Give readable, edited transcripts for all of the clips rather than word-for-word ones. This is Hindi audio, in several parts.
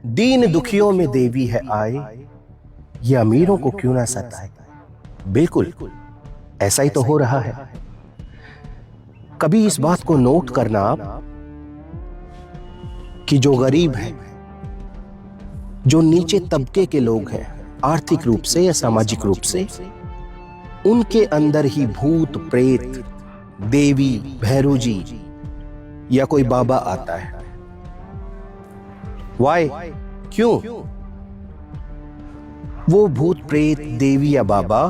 दीन दुखियों में देवी है आए, ये अमीरों को क्यों ना सताए। बिल्कुल ऐसा ही तो हो रहा है। कभी इस बात को नोट करना आप कि जो गरीब है, जो नीचे तबके के लोग हैं आर्थिक रूप से या सामाजिक रूप से, उनके अंदर ही भूत प्रेत, देवी, भैरू जी या कोई बाबा आता है। वाई? क्यों? वो भूत प्रेत, देवी या बाबा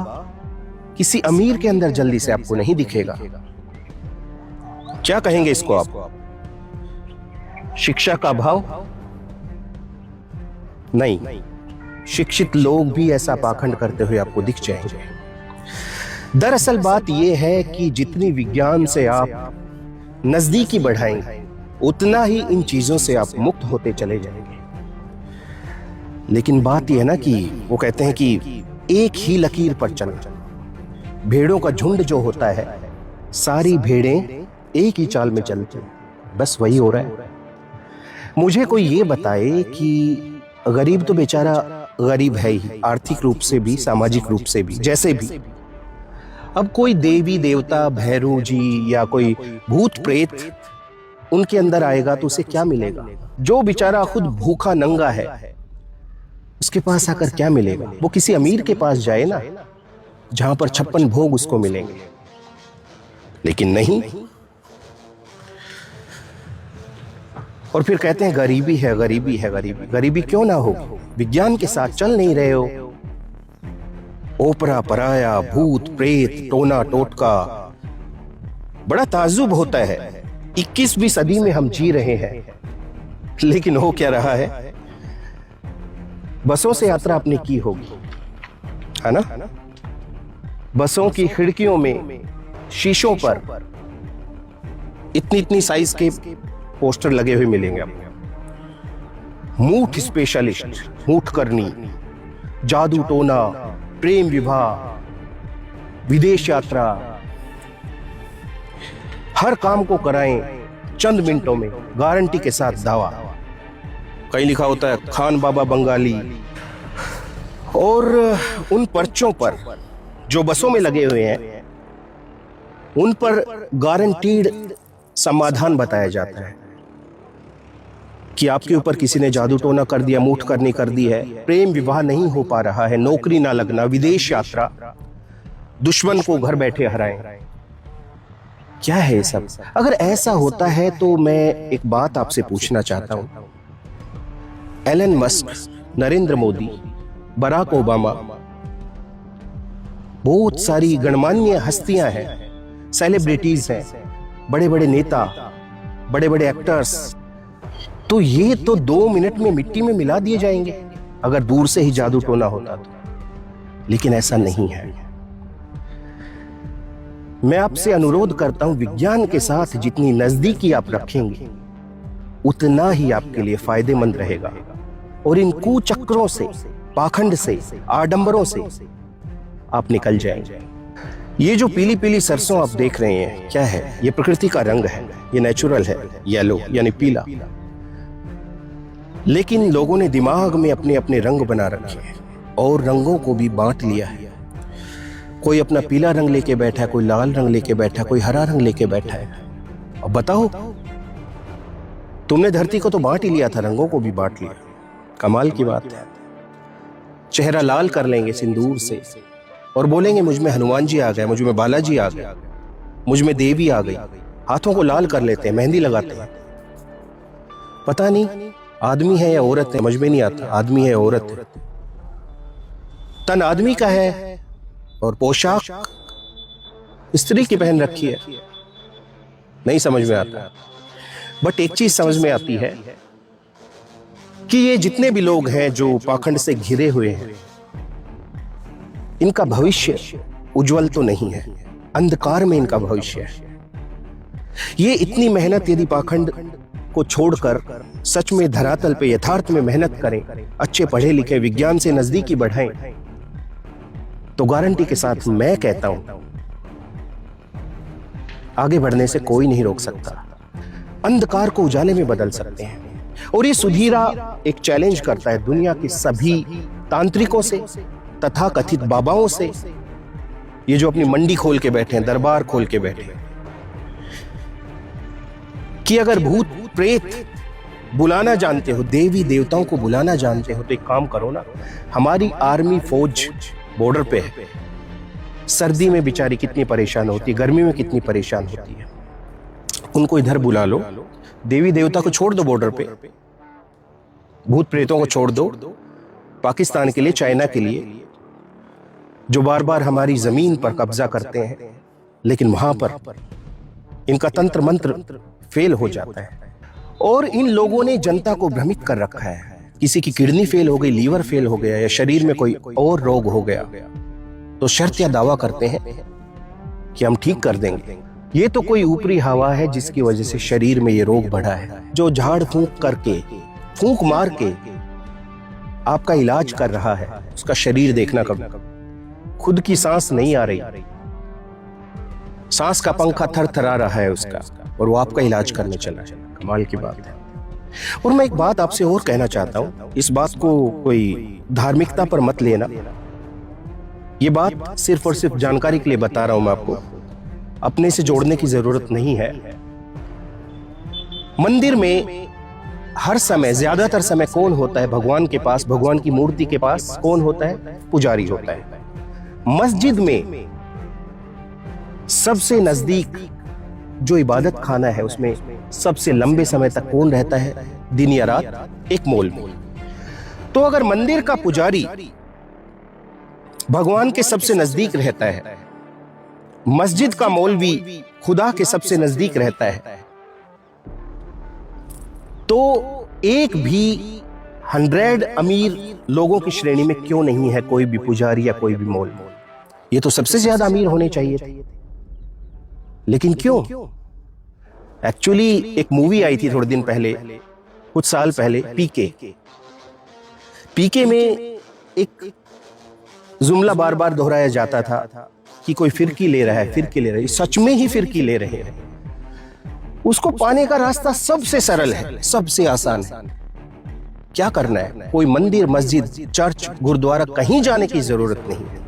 किसी अमीर के अंदर जल्दी से आपको नहीं दिखेगा। क्या कहेंगे इसको आप? शिक्षा का अभाव? नहीं, शिक्षित लोग भी ऐसा पाखंड करते हुए आपको दिख जाएंगे। दरअसल बात यह है कि जितनी विज्ञान से आप नजदीकी बढ़ाएंगे, उतना ही इन चीजों से आप मुक्त होते चले जाएंगे। लेकिन बात यह है ना कि वो कहते हैं कि एक ही लकीर पर चलना। भेड़ों का झुंड जो होता है, सारी भेड़ें एक ही चाल में चलती हैं। बस वही हो रहा है। मुझे कोई ये बताए कि गरीब तो बेचारा गरीब है ही, आर्थिक रूप से भी, सामाजिक रूप से भी, जैसे भी। अब कोई देवी देवता, भैरू जी या कोई भूत प्रेत उनके अंदर आएगा तो उसे क्या मिलेगा? जो बेचारा खुद भूखा नंगा है, उसके पास आकर क्या मिलेगा? वो किसी अमीर के पास जाए ना, जहां पर 56 भोग उसको मिलेंगे। लेकिन नहीं, और फिर कहते हैं गरीबी है, गरीबी है, गरीबी। गरीबी क्यों ना हो? विज्ञान के साथ चल नहीं रहे हो। ओपरा पराया, भूत प्रेत, टोना टोटका, बड़ा ताज्जुब होता है। 21वीं सदी में हम जी रहे हैं, लेकिन हो क्या रहा है? बसों से यात्रा आपने की होगी, है ना? बसों की खिड़कियों में, शीशों पर इतनी इतनी साइज के पोस्टर लगे हुए मिलेंगे आपको। मूठ स्पेशलिस्ट, मूठ करनी, जादू टोना, प्रेम विवाह, विदेश यात्रा, हर काम को कराएं चंद मिनटों में, गारंटी के साथ दावा। कहीं लिखा होता है खान बाबा बंगाली। और उन पर्चों पर जो बसों में लगे हुए हैं, उन पर गारंटीड समाधान बताया जाता है कि आपके ऊपर किसी ने जादू टोना कर दिया, मूठ करनी कर दी है, प्रेम विवाह नहीं हो पा रहा है, नौकरी ना लगना, विदेश यात्रा, दुश्मन को घर बैठे हराएं। क्या है ये सब? अगर ऐसा होता है तो मैं एक बात आपसे पूछना चाहता हूं। Elon Musk, Narendra Modi, Barack Obama, बहुत सारी गणमान्य हस्तियां हैं, सेलिब्रिटीज हैं, बड़े बड़े नेता, बड़े बड़े एक्टर्स, तो ये तो 2 मिनट में मिट्टी में मिला दिए जाएंगे अगर दूर से ही जादू टोना होता तो। लेकिन ऐसा नहीं है। मैं आपसे अनुरोध करता हूं, विज्ञान के साथ जितनी नजदीकी आप रखेंगे, उतना ही आपके लिए फायदेमंद रहेगा। और इन कुचक्रों से, पाखंड से, आडंबरों से आप निकल जाएंगे। ये जो पीली पीली सरसों आप देख रहे हैं, क्या है? ये प्रकृति का रंग है, ये नेचुरल है, येलो यानी पीला। लेकिन लोगों ने दिमाग में अपने अपने रंग बना रखे हैं और रंगों को भी बांट लिया है। कोई अपना पीला रंग लेके बैठा है, कोई लाल रंग लेके बैठा है, कोई हरा रंग लेके बैठा है। अब बताओ, तुमने धरती को तो बांट ही लिया था, रंगों को भी बांट लिया। कमाल की बात है। चेहरा लाल कर लेंगे सिंदूर से और बोलेंगे मुझ में हनुमान जी आ गए, मुझ में बालाजी आ गए, मुझ में देवी आ गई। हाथों को लाल कर लेते हैं, मेहंदी लगाते हैं। पता नहीं आदमी है या औरत है, समझ में नहीं आता, आदमी है या औरत है। तन आदमी का है और पोशाक स्त्री की पहन रखी है। नहीं समझ में आता। बट एक चीज समझ में आती है कि ये जितने भी लोग हैं जो पाखंड से घिरे हुए हैं, इनका भविष्य उज्जवल तो नहीं है, अंधकार में इनका भविष्य है। ये इतनी मेहनत यदि पाखंड को छोड़कर सच में धरातल पे, यथार्थ में मेहनत करें, अच्छे पढ़े लिखे, विज्ञान से नजदीकी बढ़ाएं, तो गारंटी के साथ मैं कहता हूं, आगे बढ़ने से कोई नहीं रोक सकता। अंधकार को उजाले में बदल सकते हैं। और ये सुधीरा एक चैलेंज करता है दुनिया के सभी तांत्रिकों से, तथा कथित बाबाओं से, ये जो अपनी मंडी खोल के बैठे हैं, दरबार खोल के बैठे हैं, कि अगर भूत प्रेत बुलाना जानते हो, देवी देवताओं को बुलाना जानते हो, तो एक काम करो ना, हमारी आर्मी फौज बॉर्डर पे है, सर्दी में बेचारी कितनी परेशान होती है, गर्मी में कितनी परेशान होती है, उनको इधर बुला लो, देवी देवता को छोड़ दो बॉर्डर पे, भूत प्रेतों को छोड़ दो, पाकिस्तान के लिए, चाइना के लिए, जो बार बार हमारी जमीन पर कब्जा करते हैं, लेकिन वहां पर इनका तंत्र मंत्र फेल हो जाता है। और इन लोगों ने जनता को भ्रमित कर रखा है, किसी की किडनी फेल हो गई, लीवर फेल हो गया, या शरीर में कोई और रोग हो गया, तो शर्त या दावा करते हैं कि हम ठीक कर देंगे। ये तो कोई ऊपरी हवा है जिसकी वजह से शरीर में ये रोग बढ़ा है। जो झाड़ फूंक करके, फूंक मार के आपका इलाज कर रहा है, उसका शरीर देखना कभी, खुद की सांस नहीं आ रही, सांस का पंखा थरथरा रहा है उसका, और वो आपका इलाज करने चला है। कमाल की बात है। और मैं एक बात आपसे और कहना चाहता हूं, इस बात को कोई धार्मिकता पर मत लेना, ये बात सिर्फ और सिर्फ जानकारी के लिए बता रहा हूं मैं आपको, अपने से जोड़ने की जरूरत नहीं है। मंदिर में हर समय, ज्यादातर समय कौन होता है भगवान के पास, भगवान की मूर्ति के पास कौन होता है? पुजारी होता है। मस्जिद में सबसे नजदीक जो इबादत खाना है, उसमें सबसे लंबे समय तक कौन रहता है, दिन या रात? एक मौलवी। तो अगर मंदिर का पुजारी भगवान के सबसे नजदीक रहता है, मस्जिद का मौलवी खुदा के सबसे नजदीक रहता है, तो एक भी 100 अमीर लोगों की श्रेणी में क्यों नहीं है कोई भी पुजारी या कोई भी मौलवी? ये तो सबसे ज्यादा अमीर होने चाहिए थे, लेकिन क्यों? एक्चुअली एक मूवी आई थी थोड़े दिन पहले, कुछ साल पहले, पीके में एक जुमला बार बार दोहराया जाता था कि कोई फिरकी ले रहा है, फिरकी ले रहा है, सच में ही फिरकी ले रहे हैं। उसको पाने का रास्ता सबसे सरल है, सबसे आसान है। क्या करना है? कोई मंदिर, मस्जिद, चर्च, गुरुद्वारा कहीं जाने की जरूरत नहीं है।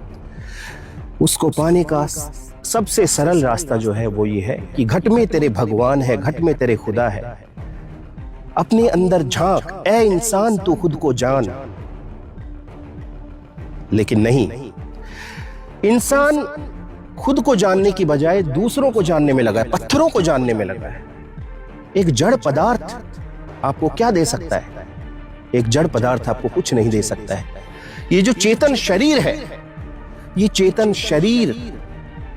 उसको पाने का सबसे सरल रास्ता जो है वो ये है कि घट में तेरे भगवान है, घट में तेरे खुदा है। अपने अंदर झांक, ऐ इंसान तू खुद को जान। लेकिन नहीं, इंसान खुद को जानने की बजाय दूसरों को जानने में लगा है, पत्थरों को जानने में लगा है। एक जड़ पदार्थ आपको क्या दे सकता है? एक जड़ पदार्थ आपको कुछ नहीं दे सकता है। ये जो चेतन शरीर है, ये चेतन शरीर,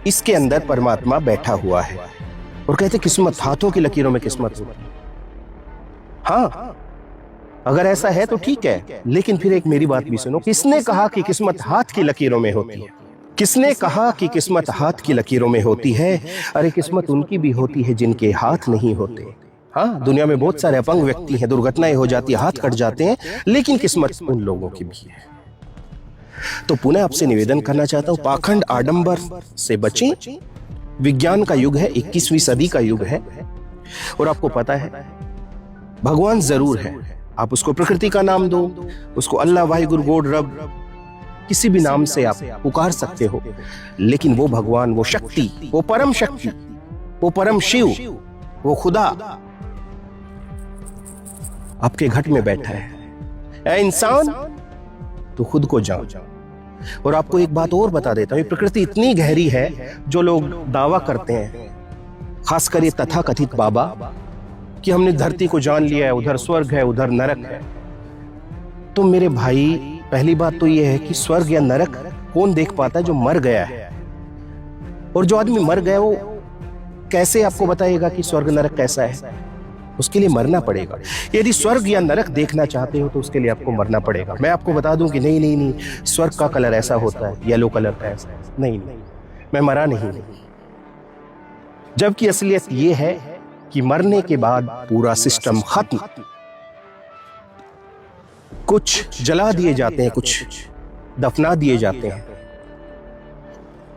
इसके अंदर परमात्मा बैठा हुआ है। और कहते किस्मत, हाथों की लकीरों में किस्मत होती है। हाँ, अगर ऐसा है तो ठीक है, लेकिन फिर एक मेरी बात भी सुनो। किसने कहा कि किस्मत हाथ की लकीरों में होती है? किसने कहा कि किस्मत हाथ की लकीरों में होती है? अरे किस्मत उनकी भी होती है जिनके हाथ नहीं होते। हाँ, दुनिया में बहुत सारे अपंग व्यक्ति हैं, दुर्घटनाएं हो जाती है, हाथ कट जाते हैं, लेकिन किस्मत उन लोगों की भी है। तो पुनः आपसे निवेदन करना चाहता हूं, पाखंड आडंबर से बचें। विज्ञान का युग है, 21वीं सदी का युग है, और आपको पता है भगवान जरूर है। आप उसको प्रकृति का नाम दो, उसको अल्लाह, वाहिगुरु, गॉड, रब, किसी भी नाम से आप पुकार सकते हो, लेकिन वो भगवान, वो शक्ति, वो परम शक्ति, वो परम शिव, वो खुदा आपके घट में बैठा है। ऐ इंसान तो खुद को जान। और आपको एक बात और बता देता हूं, प्रकृति इतनी गहरी है, जो लोग दावा करते हैं, खासकर ये तथाकथित बाबा, कि हमने धरती को जान लिया है, उधर स्वर्ग है, उधर नरक है। तो मेरे भाई, पहली बात तो यह है कि स्वर्ग या नरक कौन देख पाता है? जो मर गया है। और जो आदमी मर गया वो कैसे आपको बताएगा कि स्वर्ग नरक कैसा है? उसके लिए मरना पड़ेगा। यदि स्वर्ग या नरक देखना चाहते हो तो उसके लिए आपको मरना पड़ेगा। मैं आपको बता दूं कि नहीं नहीं नहीं, स्वर्ग का कलर ऐसा होता है, येलो कलर का ऐसा। नहीं नहीं, मैं मरा नहीं। जबकि असलियत यह है कि मरने के बाद पूरा सिस्टम खत्म। कुछ जला दिए जाते हैं, कुछ दफना दिए जाते हैं,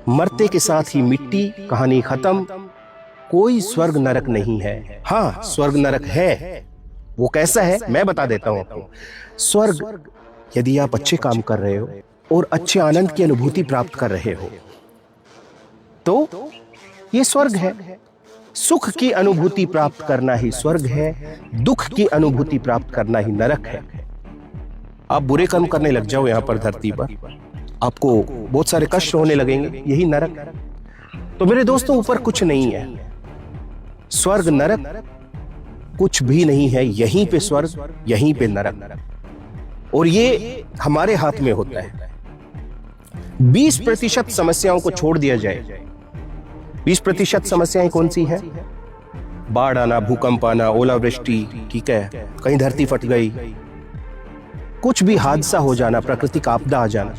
मरते के साथ ही मिट्टी, कहानी खत्म। कोई स्वर्ग नरक नहीं है। हाँ, स्वर्ग नरक है, वो कैसा है मैं बता देता हूं आपको। स्वर्ग, यदि आप अच्छे काम कर रहे हो और अच्छे आनंद की अनुभूति प्राप्त कर रहे हो तो ये स्वर्ग है। सुख की अनुभूति प्राप्त करना ही स्वर्ग है, दुख की अनुभूति प्राप्त करना ही नरक है। आप बुरे कर्म करने लग जाओ यहां पर धरती पर, आपको बहुत सारे कष्ट होने लगेंगे, यही नरक है। तो मेरे दोस्तों, ऊपर कुछ नहीं है, स्वर्ग नरक कुछ भी नहीं है, यहीं पे स्वर्ग यहीं पे नरक, और ये हमारे हाथ में होता है। 20% समस्याओं को छोड़ दिया जाए। 20% समस्याएं कौन सी हैं? बाढ़ आना, भूकंप आना, ओलावृष्टि, ठीक है, कहीं धरती फट गई, कुछ भी हादसा हो जाना, प्राकृतिक आपदा आ जाना,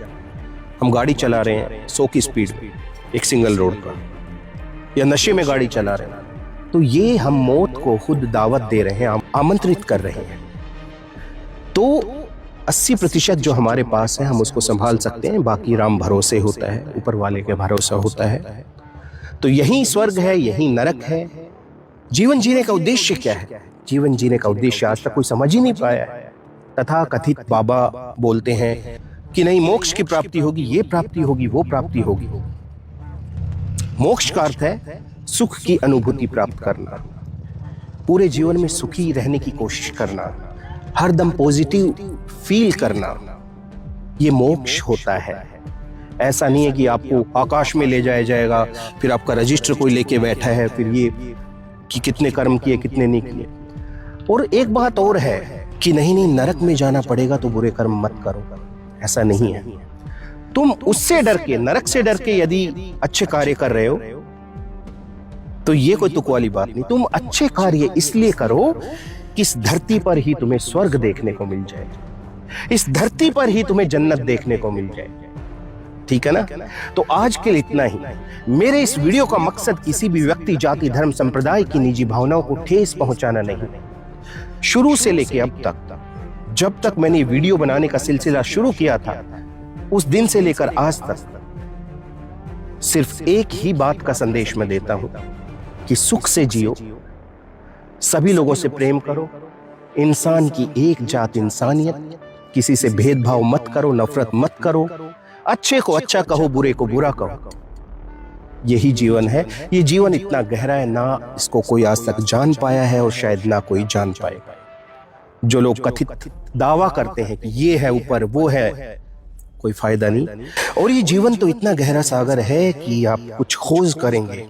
हम गाड़ी चला रहे हैं 100 की स्पीड एक सिंगल रोड पर, या नशे में गाड़ी चला रहे हैं, तो ये हम मौत को खुद दावत दे रहे हैं, आमंत्रित कर रहे हैं। तो 80% जो हमारे पास है हम उसको संभाल सकते हैं, बाकी राम भरोसे होता है, ऊपर वाले के भरोसा होता है। तो यही स्वर्ग है, यही नरक है। जीवन जीने का उद्देश्य क्या है? जीवन जीने का उद्देश्य आज तक कोई समझ ही नहीं पाया है। तथा कथित बाबा बोलते हैं कि नहीं, मोक्ष की प्राप्ति होगी, ये प्राप्ति होगी, वो प्राप्ति होगी। मोक्ष का अर्थ है सुख की अनुभूति प्राप्त करना, पूरे जीवन में सुखी रहने की कोशिश करना, हरदम पॉजिटिव फील करना, ये मोक्ष होता है। ऐसा नहीं है कि आपको आकाश में ले जाया जाएगा, फिर आपका रजिस्टर कोई लेके बैठा है, फिर ये कि कितने कर्म किए कितने नहीं किए। और एक बात और है कि नहीं नरक में जाना पड़ेगा तो बुरे कर्म मत करो, ऐसा नहीं है। तुम उससे डर के, नरक से डर के यदि अच्छे कार्य कर रहे हो तो ये कोई तुक वाली बात नहीं। तुम अच्छे कार्य इसलिए करो कि इस धरती पर ही तुम्हें स्वर्ग देखने को मिल जाए, इस धरती पर ही तुम्हें जन्नत देखने को मिल जाए, ठीक है ना। तो आज के लिए इतना ही। मेरे इस वीडियो का मकसद किसी भी व्यक्ति, जाति, धर्म, संप्रदाय की निजी भावनाओं को ठेस पहुंचाना नहीं। शुरू से लेके अब तक, जब तक मैंने वीडियो बनाने का सिलसिला शुरू किया था, उस दिन से लेकर आज तक सिर्फ एक ही बात का संदेश मैं देता हूं कि सुख से जियो, सभी लोगों से प्रेम करो, इंसान की एक जात इंसानियत, किसी से भेदभाव मत करो, नफरत मत करो, अच्छे को अच्छा कहो, बुरे को बुरा कहो। यही जीवन है। ये जीवन इतना गहरा है, ना इसको कोई आज तक जान पाया है और शायद ना कोई जान पाएगा। जो लोग कथित दावा करते हैं कि ये है ऊपर, वो है, कोई फायदा नहीं। और ये जीवन तो इतना गहरा सागर है कि आप कुछ खोज करेंगे,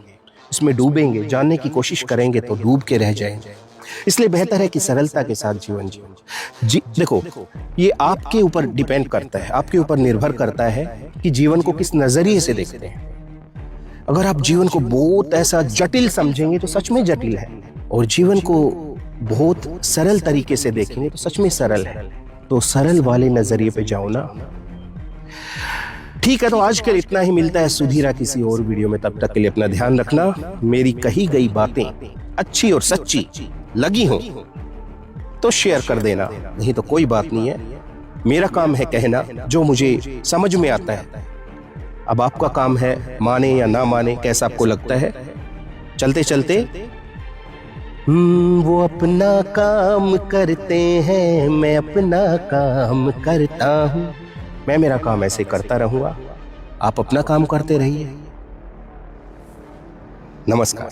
इसमें डूबेंगे, जानने की कोशिश करेंगे तो डूब के रह जाएंगे। इसलिए बेहतर है कि सरलता के साथ जीवन जियो। देखो, ये आपके ऊपर डिपेंड करता है, आपके ऊपर निर्भर करता है कि जीवन को किस नजरिए से देखते हैं। अगर आप जीवन को बहुत ऐसा जटिल समझेंगे तो सच में जटिल है, और जीवन को बहुत सरल तरीके से देखेंगे तो सच में सरल है। तो सरल वाले नजरिए पे जाओ ना। ठीक है, तो आज के लिए इतना ही। मिलता है सुधीरा किसी और वीडियो में, तब तक के लिए अपना ध्यान रखना। मेरी कही गई बातें अच्छी और सच्ची लगी हो तो शेयर कर देना, नहीं तो कोई बात नहीं है। मेरा काम है कहना जो मुझे समझ में आता है। अब आपका काम है माने या ना माने, कैसा आपको लगता है। चलते चलते वो अपना काम करते हैं, मैं अपना काम करता हूं। मैं मेरा काम ऐसे करता रहूंगा, आप अपना काम करते रहिए। नमस्कार।